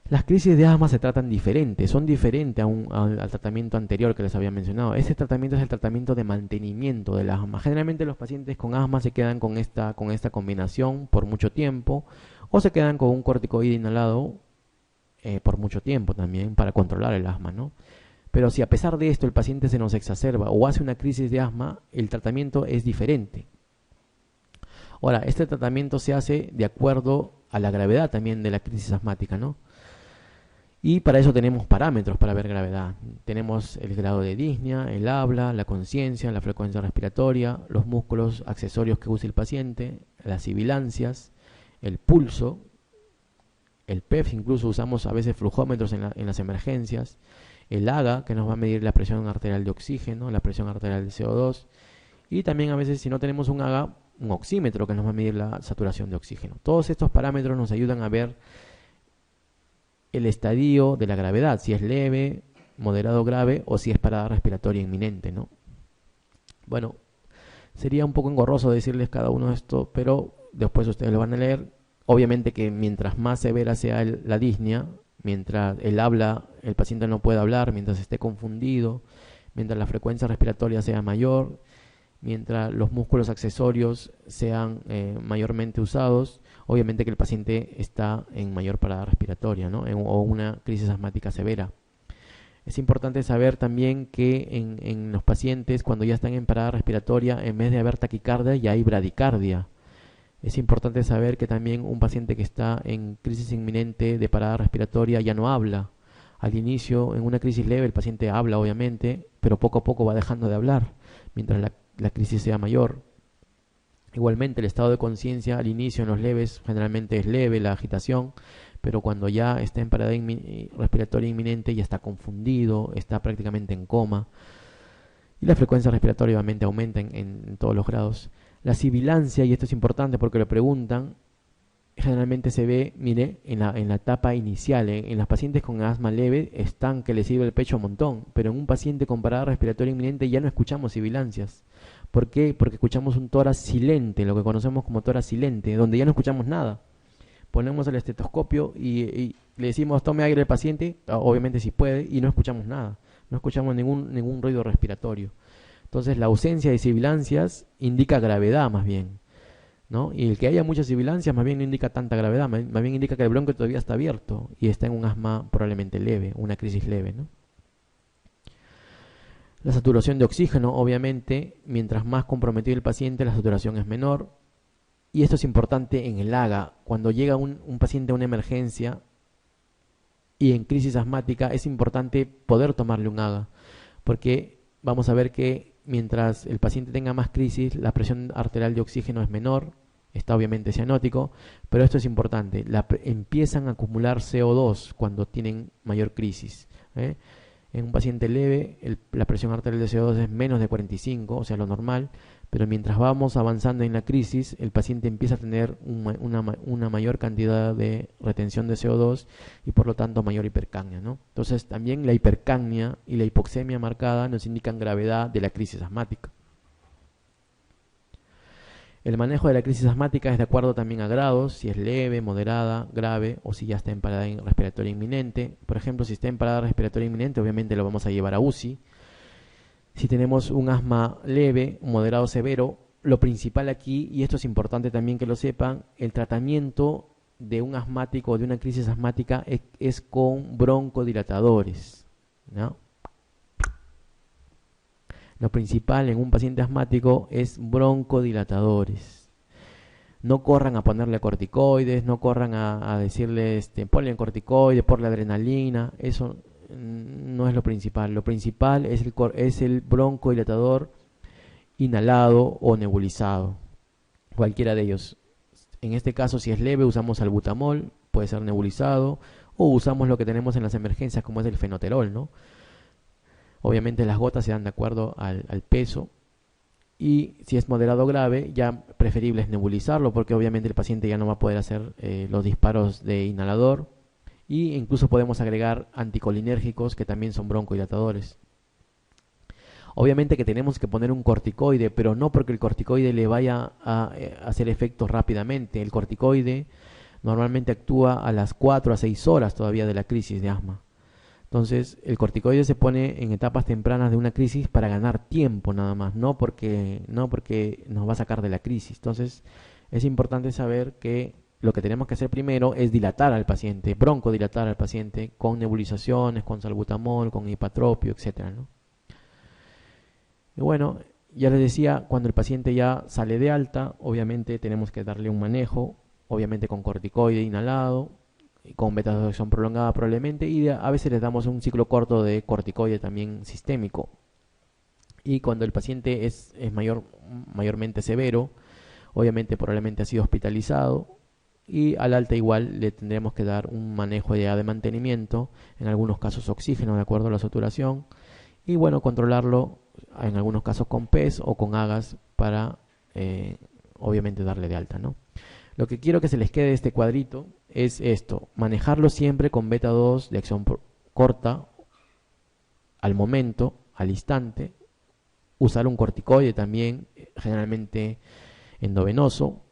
Las crisis de asma se tratan diferentes, son diferentes al tratamiento anterior que les había mencionado. Este tratamiento es el tratamiento de mantenimiento del asma. Generalmente los pacientes con asma se quedan con esta combinación por mucho tiempo o se quedan con un corticoide inhalado por mucho tiempo también para controlar el asma, ¿no? Pero si a pesar de esto el paciente se nos exacerba o hace una crisis de asma, el tratamiento es diferente. Ahora, este tratamiento se hace de acuerdo a la gravedad también de la crisis asmática, ¿no? Y para eso tenemos parámetros para ver gravedad. Tenemos el grado de disnea, el habla, la conciencia, la frecuencia respiratoria, los músculos accesorios que usa el paciente, las sibilancias, el pulso, el PEF, incluso usamos a veces flujómetros en las emergencias, el AGA, que nos va a medir la presión arterial de oxígeno, la presión arterial de CO2, y también a veces si no tenemos un AGA, un oxímetro que nos va a medir la saturación de oxígeno. Todos estos parámetros nos ayudan a ver el estadio de la gravedad, si es leve, moderado, grave o si es parada respiratoria inminente, ¿no? Bueno, sería un poco engorroso decirles cada uno de estos, pero después ustedes lo van a leer. Obviamente que mientras más severa sea la disnea, mientras el paciente no pueda hablar, mientras esté confundido, mientras la frecuencia respiratoria sea mayor, mientras los músculos accesorios sean mayormente usados, obviamente que el paciente está en mayor parada respiratoria, ¿no? O una crisis asmática severa. Es importante saber también que en los pacientes, cuando ya están en parada respiratoria, en vez de haber taquicardia, ya hay bradicardia. Es importante saber que también un paciente que está en crisis inminente de parada respiratoria ya no habla. Al inicio, en una crisis leve, el paciente habla, obviamente, pero poco a poco va dejando de hablar, mientras la crisis sea mayor. Igualmente, el estado de conciencia al inicio en los leves generalmente es leve, la agitación, pero cuando ya está en parada respiratoria inminente ya está confundido, está prácticamente en coma. Y la frecuencia respiratoria obviamente aumenta en todos los grados. La sibilancia, y esto es importante porque lo preguntan, generalmente se ve, mire, en la etapa inicial. En los pacientes con asma leve están que les sirve el pecho un montón, pero en un paciente con parada respiratoria inminente ya no escuchamos sibilancias. ¿Por qué? Porque escuchamos un tórax silente, lo que conocemos como tórax silente, donde ya no escuchamos nada. Ponemos el estetoscopio y le decimos tome aire al paciente, obviamente si puede, y no escuchamos nada, no escuchamos ningún ruido respiratorio. Entonces la ausencia de sibilancias indica gravedad más bien, ¿no? Y el que haya muchas sibilancias más bien no indica tanta gravedad, más bien indica que el bronquio todavía está abierto y está en un asma probablemente leve, una crisis leve, ¿no? La saturación de oxígeno, obviamente, mientras más comprometido el paciente, la saturación es menor. Y esto es importante en el AGA. Cuando llega un paciente a una emergencia y en crisis asmática, es importante poder tomarle un AGA, porque vamos a ver que mientras el paciente tenga más crisis, la presión arterial de oxígeno es menor, está obviamente cianótico, pero esto es importante, empiezan a acumular CO2 cuando tienen mayor crisis, ¿eh? En un paciente leve, la presión arterial de CO2 es menos de 45, o sea, lo normal, pero mientras vamos avanzando en la crisis, el paciente empieza a tener una mayor cantidad de retención de CO2 y por lo tanto mayor hipercapnia, ¿no? Entonces también la hipercapnia y la hipoxemia marcada nos indican gravedad de la crisis asmática. El manejo de la crisis asmática es de acuerdo también a grados, si es leve, moderada, grave o si ya está en parada respiratoria inminente. Por ejemplo, si está en parada respiratoria inminente, obviamente lo vamos a llevar a UCI. Si tenemos un asma leve, moderado, severo, lo principal aquí, y esto es importante también que lo sepan, el tratamiento de un asmático o de una crisis asmática es con broncodilatadores, ¿no? Lo principal en un paciente asmático es broncodilatadores. No corran a ponerle corticoides, no corran a decirle ponle corticoides, ponle adrenalina, eso no es lo principal. Lo principal es el broncodilatador inhalado o nebulizado, cualquiera de ellos. En este caso, si es leve, usamos albutamol, puede ser nebulizado, o usamos lo que tenemos en las emergencias, como es el fenoterol, ¿no? Obviamente las gotas se dan de acuerdo al peso. Y si es moderado o grave, ya preferible es nebulizarlo, porque obviamente el paciente ya no va a poder hacer los disparos de inhalador. Y incluso podemos agregar anticolinérgicos que también son broncodilatadores. Obviamente que tenemos que poner un corticoide, pero no porque el corticoide le vaya a hacer efectos rápidamente. El corticoide Normalmente actúa a las 4 a 6 horas todavía de la crisis de asma. Entonces, el corticoide se pone en etapas tempranas de una crisis para ganar tiempo nada más, no porque nos va a sacar de la crisis. Entonces, es importante saber que lo que tenemos que hacer primero es dilatar al paciente, broncodilatar al paciente con nebulizaciones, con salbutamol, con hipatropio, etcétera, ¿no? Y bueno, ya les decía, cuando el paciente ya sale de alta, obviamente tenemos que darle un manejo, obviamente con corticoide inhalado, y con beta-2-acción prolongada probablemente, y a veces les damos un ciclo corto de corticoide también sistémico. Y cuando el paciente es mayormente severo, obviamente probablemente ha sido hospitalizado, y al alta igual le tendremos que dar un manejo ya de mantenimiento, en algunos casos oxígeno de acuerdo a la saturación, y bueno, controlarlo en algunos casos con PES o con agas para obviamente darle de alta, ¿no? Lo que quiero que se les quede de este cuadrito es esto: manejarlo siempre con beta 2 de acción corta, al momento, al instante, usar un corticoide también, generalmente endovenoso,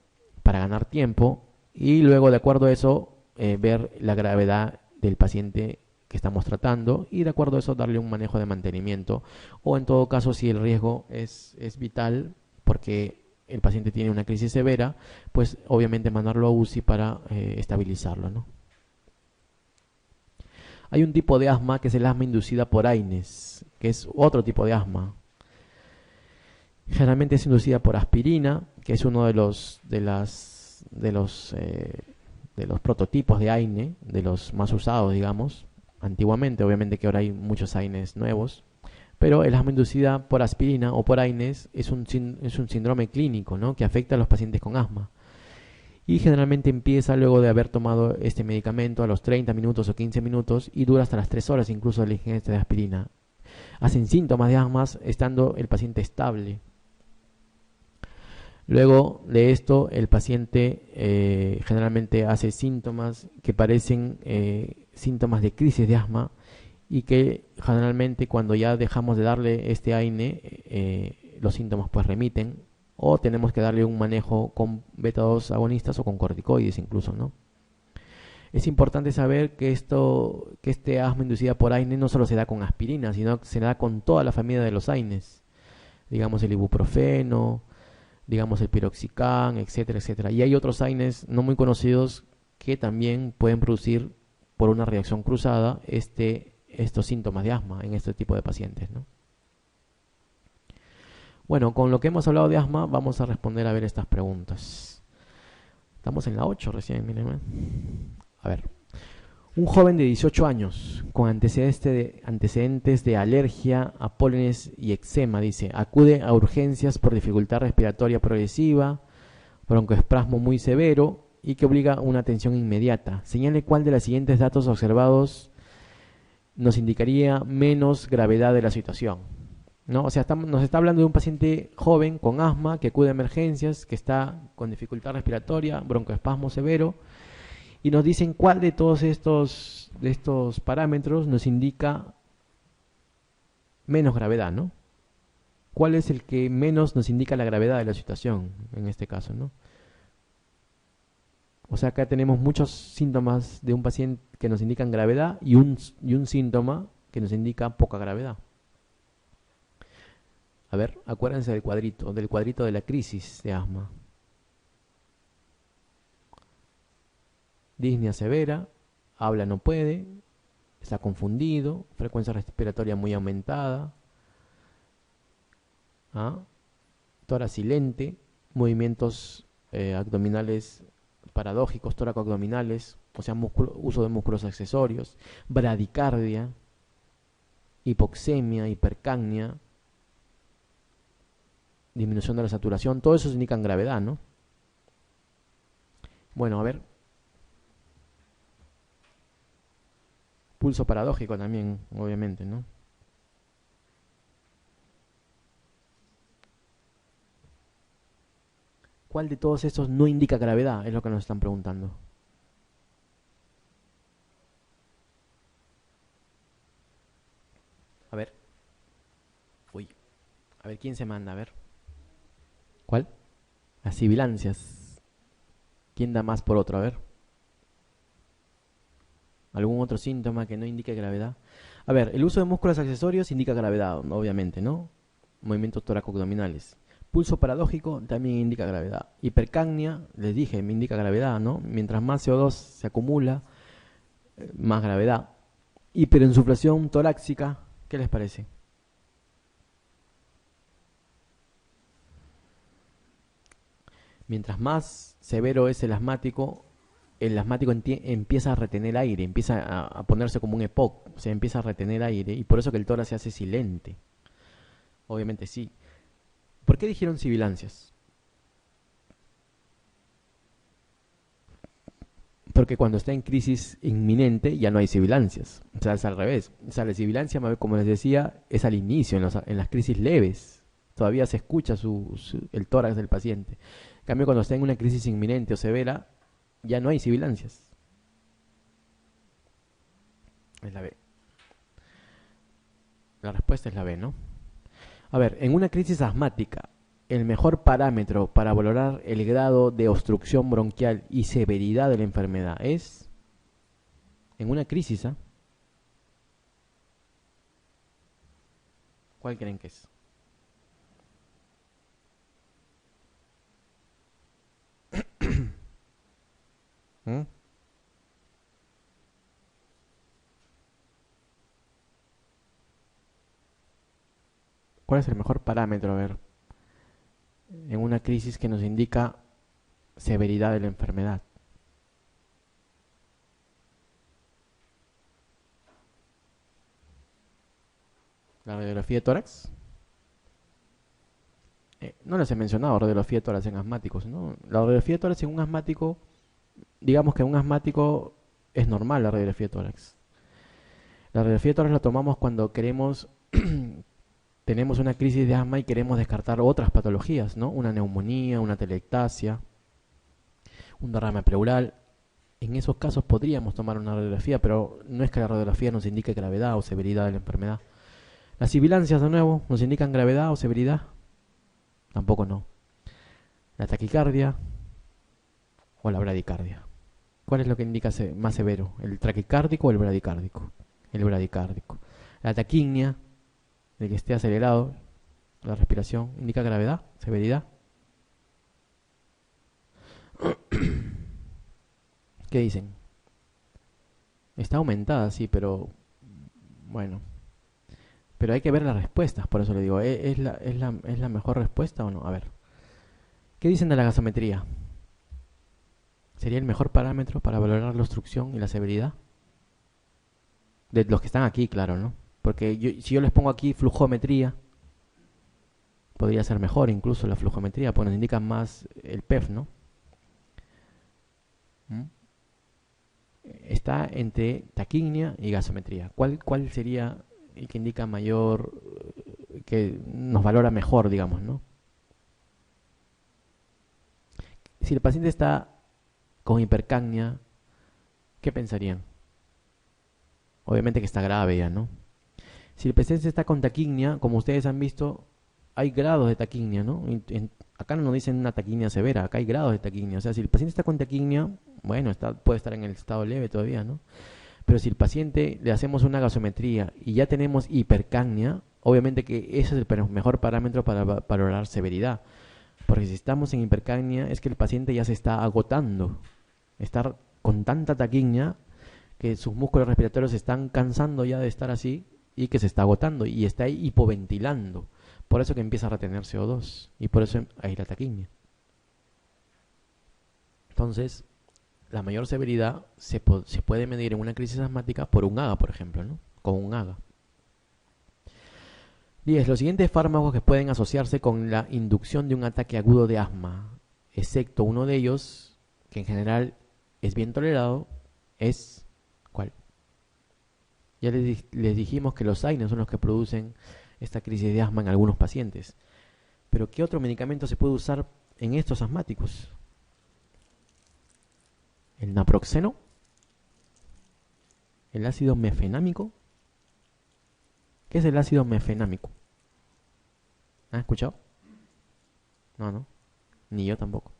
para ganar tiempo, y luego de acuerdo a eso ver la gravedad del paciente que estamos tratando y de acuerdo a eso darle un manejo de mantenimiento, o en todo caso si el riesgo es vital porque el paciente tiene una crisis severa, pues obviamente mandarlo a UCI para estabilizarlo, ¿no? Hay un tipo de asma que es el asma inducida por AINES, que es otro tipo de asma. Generalmente es inducida por aspirina, que es uno de los prototipos de AINE, de los más usados, digamos, antiguamente. Obviamente que ahora hay muchos AINES nuevos, pero el asma inducida por aspirina o por AINES es un síndrome clínico, ¿no?, que afecta a los pacientes con asma. Y generalmente empieza luego de haber tomado este medicamento a los 30 minutos o 15 minutos y dura hasta las 3 horas incluso de la ingesta de aspirina. Hacen síntomas de asma estando el paciente estable. Luego de esto, el paciente generalmente hace síntomas que parecen síntomas de crisis de asma y que generalmente cuando ya dejamos de darle este AINE, los síntomas pues remiten o tenemos que darle un manejo con beta 2 agonistas o con corticoides incluso, ¿no? Es importante saber que este asma inducida por AINE no solo se da con aspirina, sino que se da con toda la familia de los AINES, digamos el ibuprofeno, digamos el piroxicam, etcétera, etcétera. Y hay otros AINES no muy conocidos que también pueden producir por una reacción cruzada estos síntomas de asma en este tipo de pacientes, ¿no? Bueno, con lo que hemos hablado de asma, vamos a responder a ver estas preguntas. Estamos en la 8 recién, miren. A ver. Un joven de 18 años con antecedentes de alergia a pólenes y eczema, dice, acude a urgencias por dificultad respiratoria progresiva, broncoespasmo muy severo y que obliga a una atención inmediata. Señale cuál de los siguientes datos observados nos indicaría menos gravedad de la situación, ¿no? O sea, nos está hablando de un paciente joven con asma que acude a emergencias, que está con dificultad respiratoria, broncoespasmo severo, y nos dicen cuál de todos estos parámetros nos indica menos gravedad, ¿no? ¿Cuál es el que menos nos indica la gravedad de la situación en este caso, ¿no? O sea, acá tenemos muchos síntomas de un paciente que nos indican gravedad y un síntoma que nos indica poca gravedad. A ver, acuérdense del cuadrito de la crisis de asma. Disnea severa, habla no puede, está confundido, frecuencia respiratoria muy aumentada, ¿ah? Tórax silente, movimientos abdominales paradójicos, tóraco-abdominales, o sea, uso de músculos accesorios, bradicardia, hipoxemia, hipercapnia, disminución de la saturación, todo eso indican gravedad, ¿no? Bueno, a ver. Pulso paradójico también, obviamente, ¿no? ¿Cuál de todos estos no indica gravedad? Es lo que nos están preguntando. A ver. Uy. A ver, ¿quién se manda? A ver. ¿Cuál? Las sibilancias. ¿Quién da más por otro? A ver. ¿Algún otro síntoma que no indique gravedad? A ver, el uso de músculos accesorios indica gravedad, obviamente, ¿no? Movimientos toracoabdominales. Pulso paradójico también indica gravedad. Hipercapnia, les dije, me indica gravedad, ¿no? Mientras más CO2 se acumula, más gravedad. Hiperinsuflación torácica, ¿qué les parece? Mientras más severo es el asmático empieza a retener aire, empieza a ponerse como un EPOC, o sea, empieza a retener aire y por eso que el tórax se hace silente. Obviamente sí. ¿Por qué dijeron sibilancias? Porque cuando está en crisis inminente ya no hay sibilancias. O sea, es al revés. O sea, la sibilancia, como les decía, es al inicio, en las crisis leves. Todavía se escucha el tórax del paciente. En cambio, cuando está en una crisis inminente o severa, ya no hay sibilancias. Es la B. La respuesta es la B, ¿no? A ver, en una crisis asmática, el mejor parámetro para valorar el grado de obstrucción bronquial y severidad de la enfermedad es, en una crisis, ¿ah? ¿Cuál creen que es? ¿Mm? ¿Cuál es el mejor parámetro, a ver, en una crisis que nos indica severidad de la enfermedad? ¿La radiografía de tórax? No les he mencionado radiografía de tórax en asmáticos, ¿no? La radiografía de tórax en un asmático, digamos que en un asmático es normal la radiografía de tórax. La radiografía de tórax la tomamos cuando tenemos una crisis de asma y queremos descartar otras patologías, ¿no? Una neumonía, una telectasia, un derrame pleural. En esos casos podríamos tomar una radiografía, pero no es que la radiografía nos indique gravedad o severidad de la enfermedad. Las sibilancias, de nuevo, nos indican gravedad o severidad. Tampoco no. La taquicardia o la bradicardia. ¿Cuál es lo que indica más severo? ¿El taquicárdico o el bradicárdico? El bradicárdico. La taquignia, de que esté acelerado la respiración, indica gravedad, severidad. ¿Qué dicen? Está aumentada, sí, pero bueno. Pero hay que ver las respuestas, por eso le digo, ¿es la mejor respuesta o no? A ver, ¿qué dicen de la gasometría? ¿Sería el mejor parámetro para valorar la obstrucción y la severidad? De los que están aquí, claro, ¿no? Porque si yo les pongo aquí flujometría, podría ser mejor incluso la flujometría, porque nos indica más el PEF, ¿no? ¿Mm? Está entre taquignia y gasometría. ¿Cuál sería el que indica mayor, que nos valora mejor, digamos, ¿no? Si el paciente está con hipercapnia, ¿qué pensarían? Obviamente que está grave ya, ¿no? Si el paciente está con taquignia, como ustedes han visto, hay grados de taquignia, ¿no? Acá no nos dicen una taquignia severa, acá hay grados de taquignia. O sea, si el paciente está con taquignia, bueno, puede estar en el estado leve todavía, ¿no? Pero si el paciente le hacemos una gasometría y ya tenemos hipercapnia, obviamente que ese es el mejor parámetro para valorar severidad. Porque si estamos en hipercapnia es que el paciente ya se está agotando. Está con tanta taquignia que sus músculos respiratorios se están cansando ya de estar así y que se está agotando y está hipoventilando. Por eso que empieza a retener CO2 y por eso hay la taquignia. Entonces, la mayor severidad se puede medir en una crisis asmática por un AGA, por ejemplo, ¿no? Con un AGA. 10. Los siguientes fármacos que pueden asociarse con la inducción de un ataque agudo de asma, excepto uno de ellos, que en general es bien tolerado, es... ¿Cuál? Ya les dijimos que los AINES son los que producen esta crisis de asma en algunos pacientes. Pero ¿qué otro medicamento se puede usar en estos asmáticos? ¿El naproxeno? ¿El ácido mefenámico? ¿Qué es el ácido mefenámico? ¿Han escuchado? No, no. Ni yo tampoco.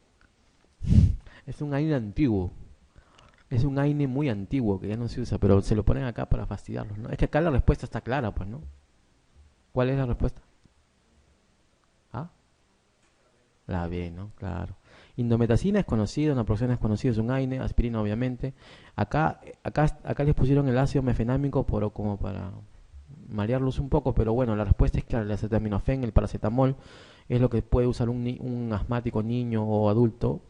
Es un AINE antiguo. Es un AINE muy antiguo que ya no se usa, pero se lo ponen acá para fastidiarlos, ¿no? Es que acá la respuesta está clara, pues, ¿no? ¿Cuál es la respuesta? ¿Ah? La B, ¿no? Claro. Indometacina es conocido, naproxeno es conocido, es un AINE, aspirina obviamente. Acá les pusieron el ácido mefenámico como para marearlos un poco, pero bueno, la respuesta es que el acetaminofén, el paracetamol, es lo que puede usar un asmático niño o adulto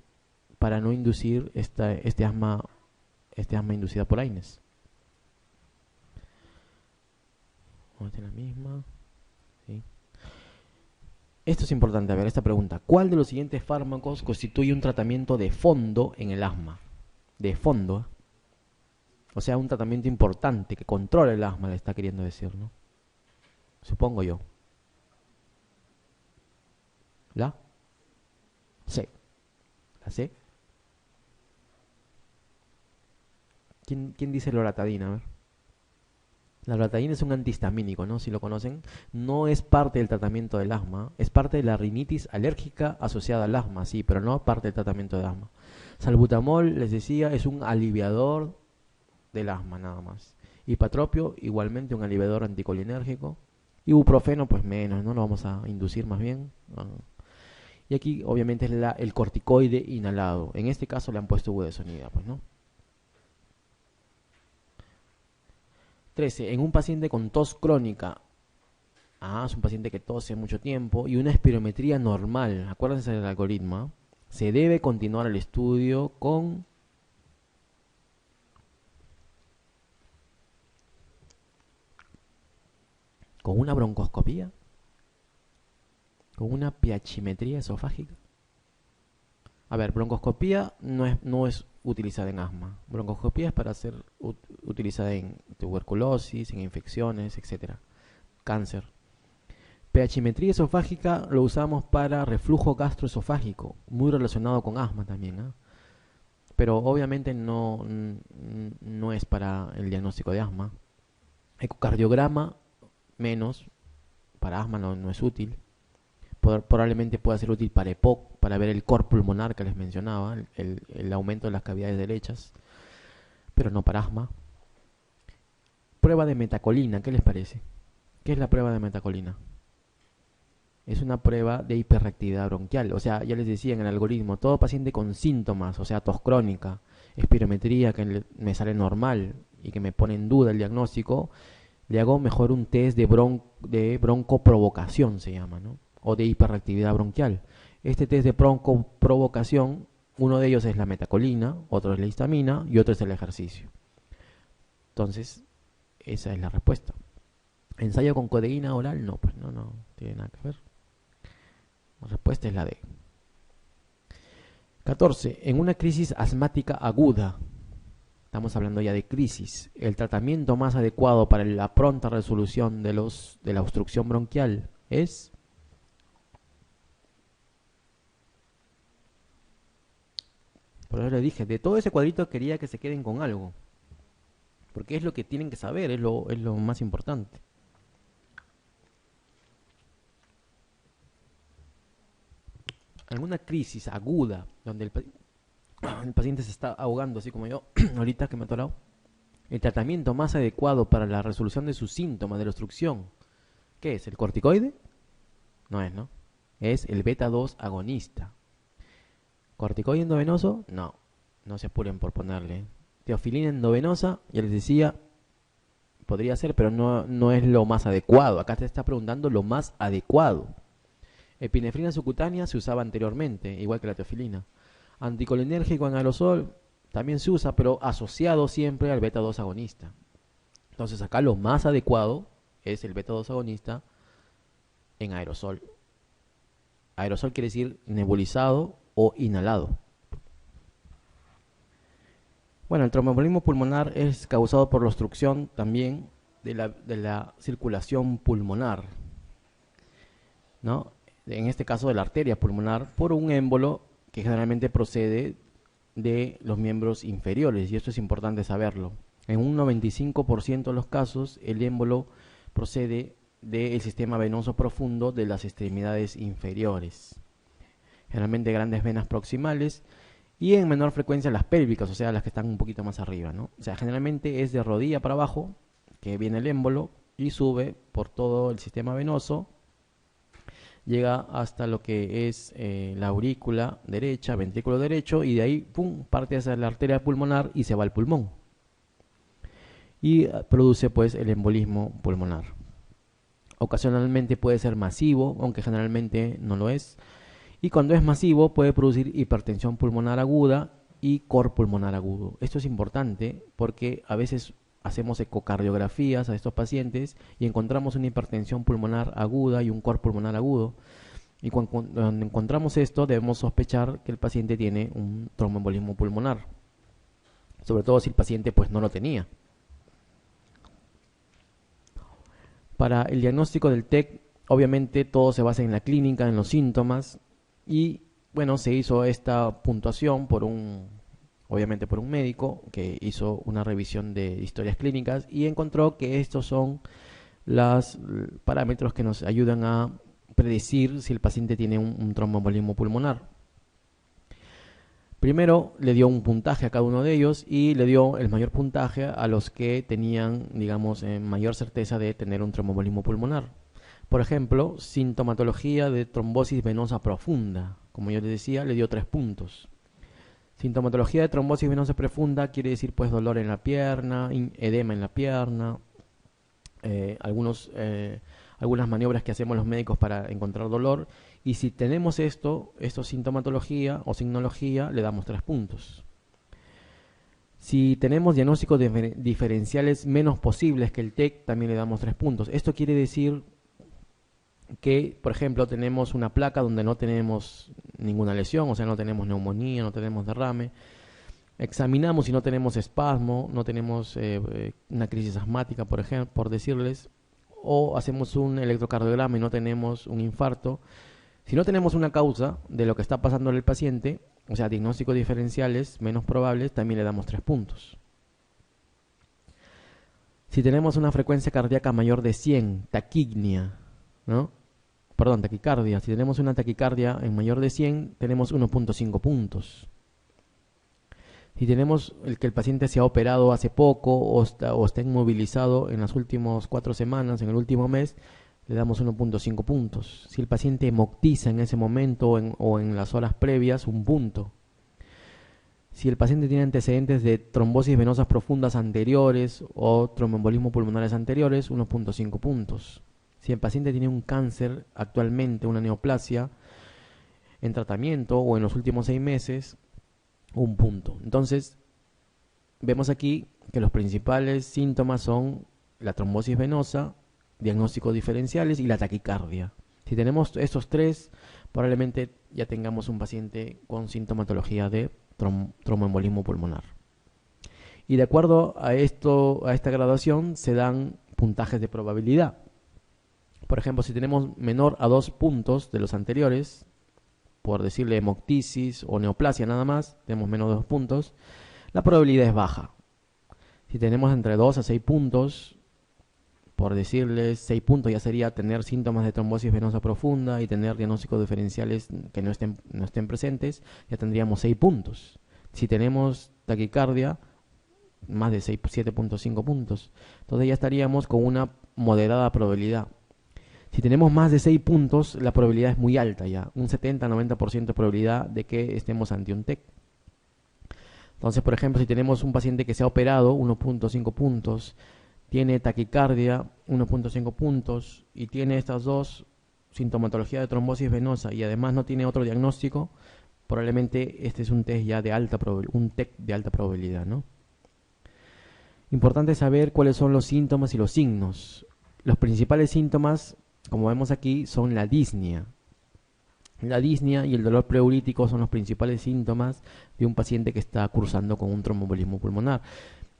para no inducir este asma inducida por AINES. Vamos a hacer la misma. ¿Sí? Esto es importante, a ver, esta pregunta. ¿Cuál de los siguientes fármacos constituye un tratamiento de fondo en el asma? De fondo, ¿eh? O sea, un tratamiento importante que controla el asma, le está queriendo decir, ¿no? Supongo yo. ¿La? C. ¿La C? ¿Quién dice loratadina? A ver. La loratadina es un antihistamínico, ¿no? Si lo conocen, no es parte del tratamiento del asma, es parte de la rinitis alérgica asociada al asma, sí, pero no parte del tratamiento del asma. Salbutamol, les decía, es un aliviador del asma nada más. Hipatropio, igualmente un aliviador anticolinérgico. Ibuprofeno, pues menos, ¿no? Lo vamos a inducir más bien. Y aquí, obviamente, es el corticoide inhalado. En este caso le han puesto budesonida, pues, ¿no? 13. En un paciente con tos crónica, es un paciente que tose mucho tiempo y una espirometría normal, acuérdense del algoritmo, se debe continuar el estudio con una broncoscopía, con una piachimetría esofágica. A ver, broncoscopía no es utilizada en asma. Broncoscopía es para ser utilizada en tuberculosis, en infecciones, etcétera. Cáncer. PH-metría esofágica lo usamos para reflujo gastroesofágico, muy relacionado con asma también, ¿eh? Pero obviamente no es para el diagnóstico de asma. Ecocardiograma, menos, para asma no es útil. Probablemente pueda ser útil para EPOC, para ver el cor pulmonar que les mencionaba, el aumento de las cavidades derechas, pero no para asma. Prueba de metacolina, ¿qué les parece? ¿Qué es la prueba de metacolina? Es una prueba de hiperreactividad bronquial. O sea, ya les decía en el algoritmo, todo paciente con síntomas, o sea, tos crónica, espirometría que me sale normal y que me pone en duda el diagnóstico, le hago mejor un test de broncoprovocación, se llama, ¿no? O de hiperreactividad bronquial. Este test de broncoprovocación, uno de ellos es la metacolina, otro es la histamina y otro es el ejercicio. Entonces, esa es la respuesta. ¿Ensayo con codeína oral? No, pues no tiene nada que ver. La respuesta es la D. 14. En una crisis asmática aguda, estamos hablando ya de crisis, el tratamiento más adecuado para la pronta resolución de la obstrucción bronquial es... Por eso les dije, de todo ese cuadrito quería que se queden con algo, porque es lo que tienen que saber, es lo más importante. Alguna crisis aguda donde el paciente se está ahogando, así como yo, ahorita que me he atorado, el tratamiento más adecuado para la resolución de sus síntomas de la obstrucción, ¿qué es? ¿El corticoide? No es, ¿no? Es el beta 2 agonista. ¿Corticoide endovenoso? No se apuren por ponerle. Teofilina endovenosa, ya les decía, podría ser, pero no es lo más adecuado. Acá te está preguntando lo más adecuado. Epinefrina subcutánea se usaba anteriormente, igual que la teofilina. Anticolinérgico en aerosol también se usa, pero asociado siempre al beta 2 agonista. Entonces acá lo más adecuado es el beta 2 agonista en aerosol. Aerosol quiere decir nebulizado o inhalado. Bueno, el tromboembolismo pulmonar es causado por la obstrucción también de la circulación pulmonar, ¿no? En este caso de la arteria pulmonar, por un émbolo que generalmente procede de los miembros inferiores, y esto es importante saberlo. En un 95% de los casos, el émbolo procede del sistema venoso profundo de las extremidades inferiores, generalmente grandes venas proximales, y en menor frecuencia las pélvicas, o sea, las que están un poquito más arriba, ¿no? O sea, generalmente es de rodilla para abajo, que viene el émbolo y sube por todo el sistema venoso, llega hasta lo que es la aurícula derecha, ventrículo derecho, y de ahí, pum, parte hacia la arteria pulmonar y se va al pulmón. Y produce pues el embolismo pulmonar. Ocasionalmente puede ser masivo, aunque generalmente no lo es. Y cuando es masivo puede producir hipertensión pulmonar aguda y cor pulmonar agudo. Esto es importante porque a veces hacemos ecocardiografías a estos pacientes y encontramos una hipertensión pulmonar aguda y un cor pulmonar agudo. Y cuando encontramos esto debemos sospechar que el paciente tiene un tromboembolismo pulmonar, sobre todo si el paciente pues no lo tenía. Para el diagnóstico del TEC, obviamente todo se basa en la clínica, en los síntomas, y bueno, se hizo esta puntuación obviamente por un médico que hizo una revisión de historias clínicas y encontró que estos son los parámetros que nos ayudan a predecir si el paciente tiene un tromboembolismo pulmonar. Primero le dio un puntaje a cada uno de ellos y le dio el mayor puntaje a los que tenían, digamos, mayor certeza de tener un tromboembolismo pulmonar. Por ejemplo, sintomatología de trombosis venosa profunda. Como yo les decía, le dio 3 puntos. Sintomatología de trombosis venosa profunda quiere decir pues dolor en la pierna, edema en la pierna, algunas maniobras que hacemos los médicos para encontrar dolor. Y si tenemos esto sintomatología o signología, le damos 3 puntos. Si tenemos diagnósticos diferenciales menos posibles que el TEC, también le damos 3 puntos. Esto quiere decir que, por ejemplo, tenemos una placa donde no tenemos ninguna lesión, o sea, no tenemos neumonía, no tenemos derrame. Examinamos y no tenemos espasmo, no tenemos una crisis asmática, por ejemplo, por decirles, o hacemos un electrocardiograma y no tenemos un infarto. Si no tenemos una causa de lo que está pasando en el paciente, o sea, diagnósticos diferenciales menos probables, también le damos 3 puntos. Si tenemos una frecuencia cardíaca mayor de 100, taquignia, ¿no? Perdón, taquicardia. Si tenemos una taquicardia en mayor de 100, tenemos 1.5 puntos. Si tenemos que el paciente se ha operado hace poco o está inmovilizado en las últimas 4 semanas, en el último mes, le damos 1.5 puntos. Si el paciente hemoctiza en ese momento o en las horas previas, 1 punto. Si el paciente tiene antecedentes de trombosis venosas profundas anteriores o tromboembolismo pulmonares anteriores, 1.5 puntos. Si el paciente tiene un cáncer actualmente, una neoplasia, en tratamiento o en los últimos 6 meses, 1 punto. Entonces, vemos aquí que los principales síntomas son la trombosis venosa, diagnósticos diferenciales y la taquicardia. Si tenemos estos 3, probablemente ya tengamos un paciente con sintomatología de tromboembolismo pulmonar. Y de acuerdo a esta graduación se dan puntajes de probabilidad. Por ejemplo, si tenemos menor a 2 puntos de los anteriores, por decirle hemoctisis o neoplasia nada más, tenemos menos de 2 puntos, la probabilidad es baja. Si tenemos entre 2 a 6 puntos, por decirles 6 puntos ya sería tener síntomas de trombosis venosa profunda y tener diagnósticos diferenciales que no estén presentes, ya tendríamos 6 puntos. Si tenemos taquicardia, más de 7.5 puntos, entonces ya estaríamos con una moderada probabilidad. Si tenemos más de 6 puntos, la probabilidad es muy alta ya, un 70-90% de probabilidad de que estemos ante un TEC. Entonces, por ejemplo, si tenemos un paciente que se ha operado, 1.5 puntos, tiene taquicardia, 1.5 puntos, y tiene estas dos, sintomatología de trombosis venosa, y además no tiene otro diagnóstico, probablemente este es un test ya de alta probabilidad, un TEC de alta probabilidad, ¿no? Importante saber cuáles son los síntomas y los signos. Los principales síntomas, como vemos aquí, son la disnea. La disnea y el dolor pleurítico son los principales síntomas de un paciente que está cursando con un tromboembolismo pulmonar.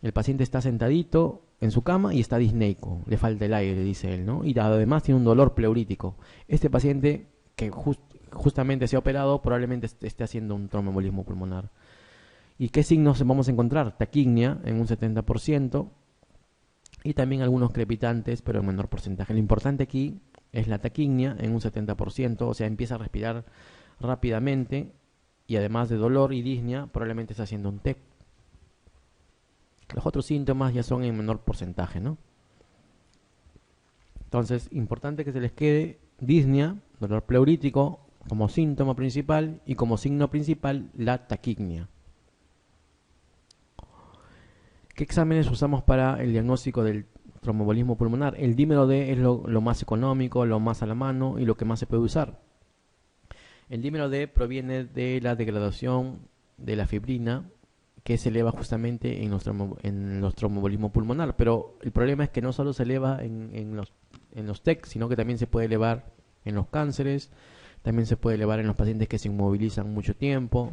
El paciente está sentadito en su cama y está disneico, le falta el aire, dice él, ¿no? Y además tiene un dolor pleurítico. Este paciente que justamente se ha operado probablemente esté haciendo un tromboembolismo pulmonar. ¿Y qué signos vamos a encontrar? Taquignia en un 70% y también algunos crepitantes, pero en menor porcentaje. Lo importante aquí es la taquignia en un 70%, o sea, empieza a respirar rápidamente y además de dolor y disnea, probablemente está haciendo un TEC. Los otros síntomas ya son en menor porcentaje, ¿no? Entonces, importante que se les quede disnea, dolor pleurítico, como síntoma principal y como signo principal la taquignia. ¿Qué exámenes usamos para el diagnóstico del tromboembolismo pulmonar? El dímero D es lo más económico, lo más a la mano y lo que más se puede usar. El dímero D proviene de la degradación de la fibrina que se eleva justamente en los tromboembolismo pulmonar, pero el problema es que no solo se eleva en los TEC, sino que también se puede elevar en los cánceres, también se puede elevar en los pacientes que se inmovilizan mucho tiempo,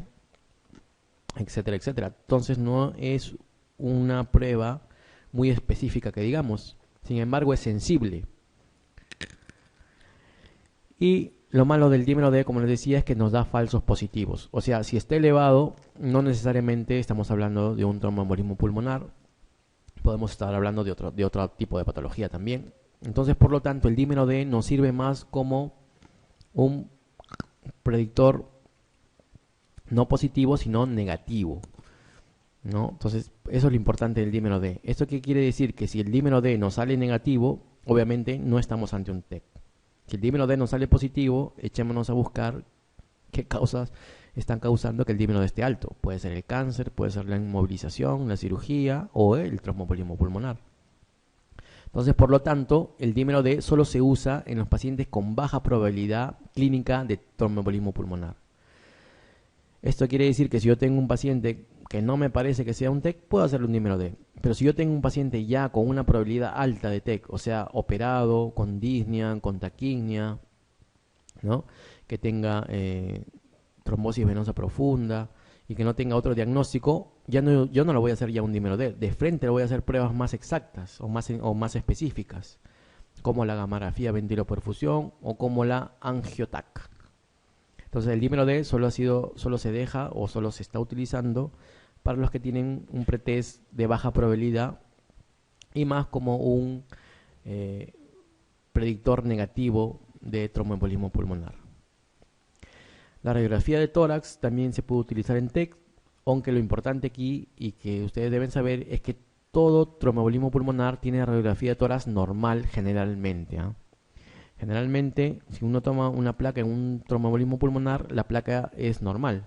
etcétera, etcétera. Entonces no es una prueba muy específica que digamos, sin embargo es sensible. Y lo malo del dímero D, como les decía, es que nos da falsos positivos. O sea, si está elevado, no necesariamente estamos hablando de un tromboembolismo pulmonar, podemos estar hablando de otro tipo de patología también. Entonces, por lo tanto, el dímero D nos sirve más como un predictor no positivo, sino negativo, ¿no? Entonces, eso es lo importante del dímero D. ¿Esto qué quiere decir? Que si el dímero D nos sale negativo, obviamente no estamos ante un TEC. Si el dímero D nos sale positivo, echémonos a buscar qué causas están causando que el dímero D esté alto. Puede ser el cáncer, puede ser la inmovilización, la cirugía o el tromboembolismo pulmonar. Entonces, por lo tanto, el dímero D solo se usa en los pacientes con baja probabilidad clínica de tromboembolismo pulmonar. Esto quiere decir que si yo tengo un paciente que no me parece que sea un TEC, puedo hacerle un dímero D. Pero si yo tengo un paciente ya con una probabilidad alta de TEC, o sea, operado, con disnea, con taquignia, ¿no? Que tenga trombosis venosa profunda y que no tenga otro diagnóstico, yo no lo voy a hacer ya un dímero D. De frente le voy a hacer pruebas más exactas o más específicas, como la gammagrafía ventiloperfusión o como la angiotac. Entonces el dímero D solo se deja o solo se está utilizando para los que tienen un pretest de baja probabilidad y más como un predictor negativo de tromboembolismo pulmonar. La radiografía de tórax también se puede utilizar en TEC, aunque lo importante aquí y que ustedes deben saber es que todo tromboembolismo pulmonar tiene radiografía de tórax normal generalmente, ¿eh? Generalmente, si uno toma una placa en un tromboembolismo pulmonar, la placa es normal.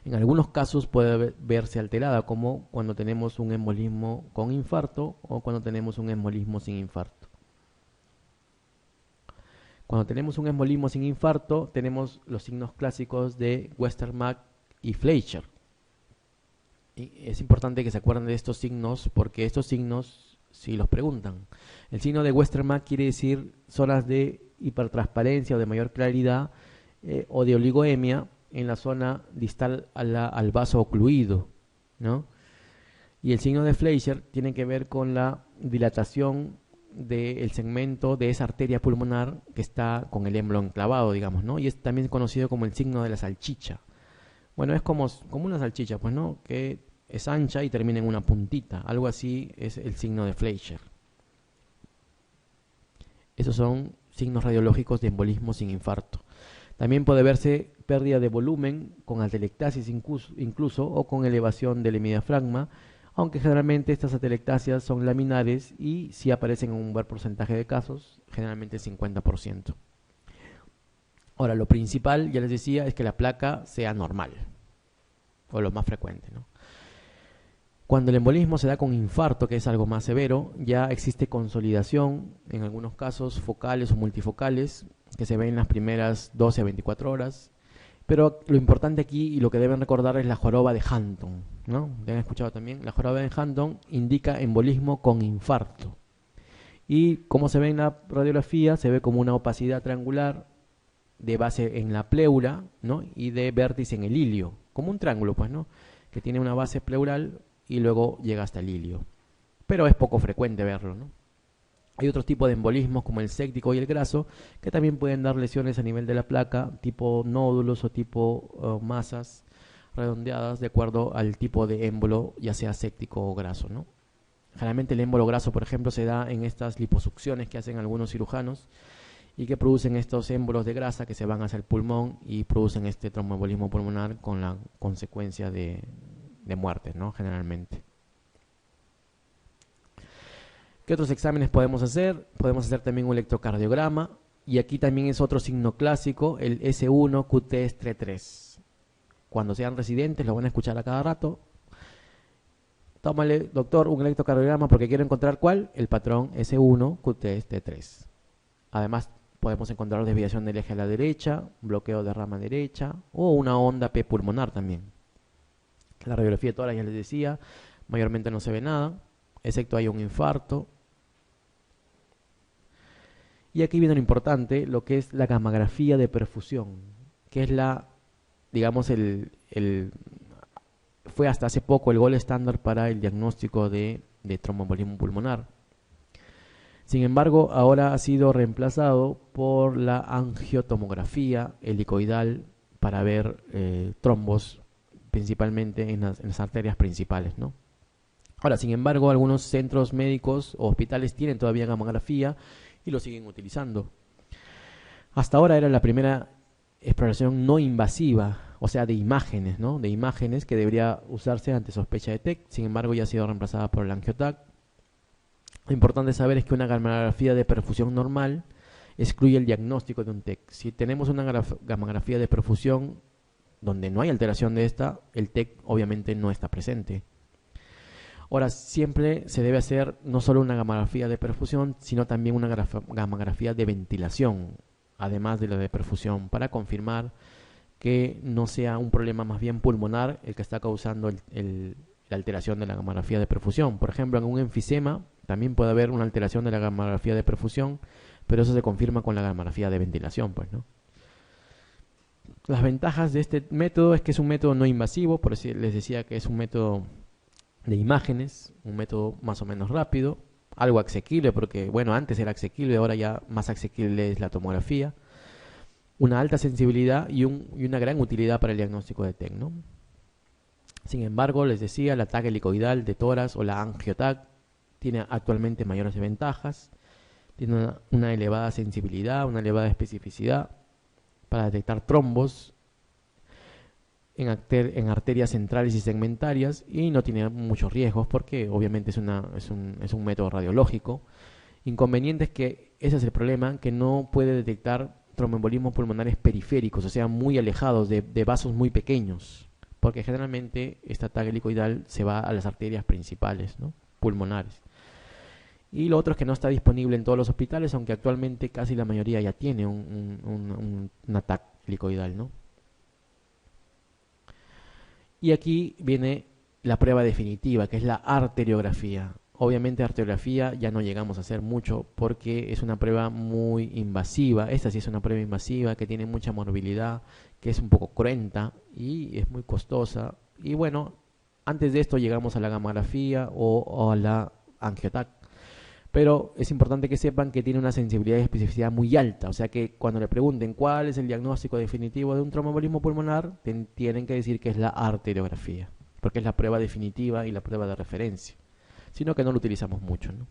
En algunos casos puede verse alterada, como cuando tenemos un embolismo con infarto o cuando tenemos un embolismo sin infarto. Cuando tenemos un embolismo sin infarto, tenemos los signos clásicos de Westermarck y Fleischer. Y es importante que se acuerden de estos signos porque estos signos, si los preguntan, el signo de Westermarck quiere decir zonas de hipertransparencia o de mayor claridad o de oligoemia en la zona distal al vaso ocluido, ¿no? Y el signo de Fleischer tiene que ver con la dilatación del segmento de esa arteria pulmonar que está con el émbolo enclavado, digamos, ¿no? Y es también conocido como el signo de la salchicha. Bueno, es como una salchicha, pues, ¿no? Que es ancha y termina en una puntita. Algo así es el signo de Fleischer. Esos son signos radiológicos de embolismo sin infarto. También puede verse pérdida de volumen con atelectasis incluso o con elevación del hemidiafragma, aunque generalmente estas atelectasias son laminares y si aparecen en un buen porcentaje de casos, generalmente 50%. Ahora, lo principal, ya les decía, es que la placa sea normal, o lo más frecuente, ¿no? Cuando el embolismo se da con infarto, que es algo más severo, ya existe consolidación, en algunos casos focales o multifocales, que se ven en las primeras 12 a 24 horas. Pero lo importante aquí y lo que deben recordar es la joroba de Hunton, ¿no? ¿Ya han escuchado también? La joroba de Hunton indica embolismo con infarto. Y como se ve en la radiografía, se ve como una opacidad triangular de base en la pleura, ¿no? Y de vértice en el ilio, como un triángulo, pues, ¿no? Que tiene una base pleural y luego llega hasta el ilio. Pero es poco frecuente verlo, ¿no? Hay otros tipos de embolismos como el séptico y el graso que también pueden dar lesiones a nivel de la placa, tipo nódulos o tipo masas redondeadas de acuerdo al tipo de émbolo, ya sea séptico o graso, ¿no? Generalmente el émbolo graso, por ejemplo, se da en estas liposucciones que hacen algunos cirujanos y que producen estos émbolos de grasa que se van hacia el pulmón y producen este tromboembolismo pulmonar con la consecuencia de muerte, ¿no? Generalmente. ¿Qué otros exámenes podemos hacer? Podemos hacer también un electrocardiograma, y aquí también es otro signo clásico, el S1 QTS33. Cuando sean residentes lo van a escuchar a cada rato. Tómale, doctor, un electrocardiograma porque quiero encontrar ¿cuál? El patrón S1 QTS33. Además, podemos encontrar desviación del eje a la derecha, bloqueo de rama derecha o una onda P pulmonar también. La radiografía de tórax, ya les decía, mayormente no se ve nada, excepto hay un infarto. Y aquí viene lo importante, lo que es la gammagrafía de perfusión, que es la, digamos, fue hasta hace poco el gold estándar para el diagnóstico de tromboembolismo pulmonar. Sin embargo, ahora ha sido reemplazado por la angiotomografía helicoidal para ver trombos, principalmente en las arterias principales, ¿no? Ahora, sin embargo, algunos centros médicos o hospitales tienen todavía gammagrafía y lo siguen utilizando. Hasta ahora era la primera exploración no invasiva, o sea, de imágenes, ¿no? De imágenes que debería usarse ante sospecha de TEC. Sin embargo, ya ha sido reemplazada por el angioTAC. Lo importante saber es que una gammagrafía de perfusión normal excluye el diagnóstico de un TEC. Si tenemos una gammagrafía de perfusión donde no hay alteración de esta, el TEC obviamente no está presente. Ahora, siempre se debe hacer no solo una gammagrafía de perfusión, sino también una gammagrafía de ventilación, además de la de perfusión, para confirmar que no sea un problema más bien pulmonar el que está causando la alteración de la gammagrafía de perfusión. Por ejemplo, en un enfisema también puede haber una alteración de la gammagrafía de perfusión, pero eso se confirma con la gammagrafía de ventilación, pues, ¿no? Las ventajas de este método es que es un método no invasivo, por eso les decía que es un método de imágenes, un método más o menos rápido, algo asequible, porque bueno, antes era asequible, ahora ya más asequible es la tomografía, una alta sensibilidad y una gran utilidad para el diagnóstico de TEC, ¿no? Sin embargo, les decía, la TAC helicoidal de tórax o la angioTAC tiene actualmente mayores ventajas, tiene una elevada sensibilidad, una elevada especificidad para detectar trombos en arterias centrales y segmentarias, y no tiene muchos riesgos porque obviamente es un método radiológico. Inconveniente es que ese es el problema, que no puede detectar tromboembolismos pulmonares periféricos, o sea, muy alejados de vasos muy pequeños, porque generalmente esta TAC helicoidal se va a las arterias principales, ¿no? Pulmonares. Y lo otro es que no está disponible en todos los hospitales, aunque actualmente casi la mayoría ya tiene una TAC helicoidal, ¿no? Y aquí viene la prueba definitiva, que es la arteriografía. Obviamente arteriografía ya no llegamos a hacer mucho porque es una prueba muy invasiva. Esta sí es una prueba invasiva que tiene mucha morbilidad, que es un poco cruenta y es muy costosa. Y bueno, antes de esto llegamos a la gammagrafía o a la angioTAC. Pero es importante que sepan que tiene una sensibilidad y especificidad muy alta. O sea que cuando le pregunten cuál es el diagnóstico definitivo de un tromboembolismo pulmonar, tienen que decir que es la arteriografía, porque es la prueba definitiva y la prueba de referencia. Sino que no lo utilizamos mucho, ¿no?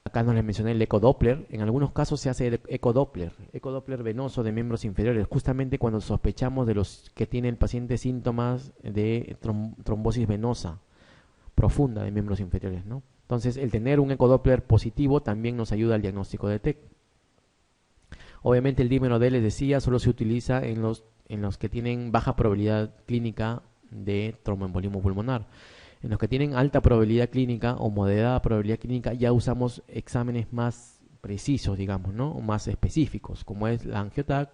Acá no les mencioné el ecodoppler. En algunos casos se hace el ecodoppler venoso de miembros inferiores, justamente cuando sospechamos de los que tiene el paciente síntomas de trombosis venosa profunda de miembros inferiores, ¿no? Entonces, el tener un ecodoppler positivo también nos ayuda al diagnóstico de TEC. Obviamente el dímero D, les decía, solo se utiliza en los que tienen baja probabilidad clínica de tromboembolismo pulmonar. En los que tienen alta probabilidad clínica o moderada probabilidad clínica ya usamos exámenes más precisos, digamos, ¿no? O más específicos, como es la angioTAC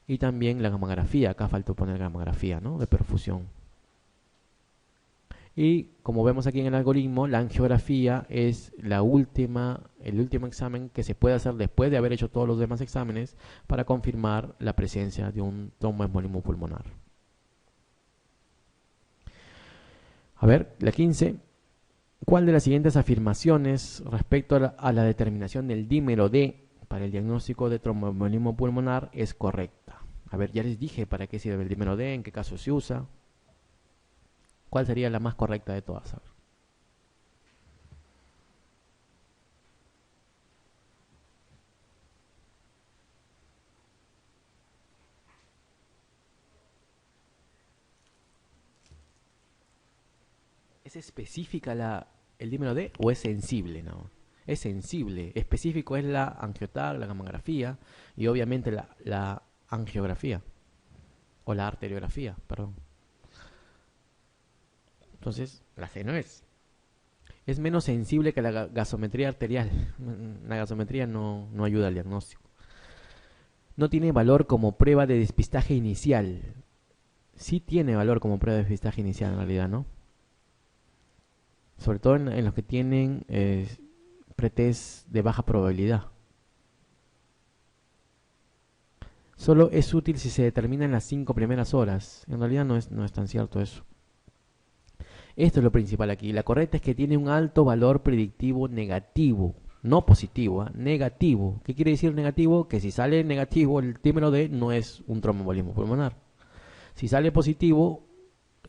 y también la gammagrafía. Acá faltó poner gammagrafía, ¿no? De perfusión. Y como vemos aquí en el algoritmo, la angiografía es el último examen que se puede hacer después de haber hecho todos los demás exámenes para confirmar la presencia de un tromboembolismo pulmonar. A ver, la 15. ¿Cuál de las siguientes afirmaciones respecto a la determinación del dímero D para el diagnóstico de tromboembolismo pulmonar es correcta? A ver, ya les dije para qué sirve el dímero D, en qué caso se usa. ¿Cuál sería la más correcta de todas? ¿Es específica el dímero D o es sensible? No, es sensible. Específico es la angiotag, la gammagrafía y obviamente la angiografía o la arteriografía, perdón. Entonces, la C no es. Es menos sensible que la gasometría arterial. La gasometría no ayuda al diagnóstico. No tiene valor como prueba de despistaje inicial. Sí tiene valor como prueba de despistaje inicial en realidad, ¿no? Sobre todo en los que tienen pretest de baja probabilidad. Solo es útil si se determina en las 5 primeras horas. En realidad no es tan cierto eso. Esto es lo principal aquí. La correcta es que tiene un alto valor predictivo negativo. No positivo, negativo. ¿Qué quiere decir negativo? Que si sale negativo el dímero D no es un tromboembolismo pulmonar. Si sale positivo,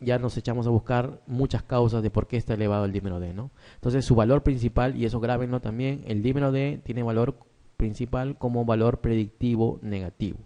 ya nos echamos a buscar muchas causas de por qué está elevado el dímero D, ¿no? Entonces su valor principal, y eso grábenlo también, el dímero D tiene valor principal como valor predictivo negativo.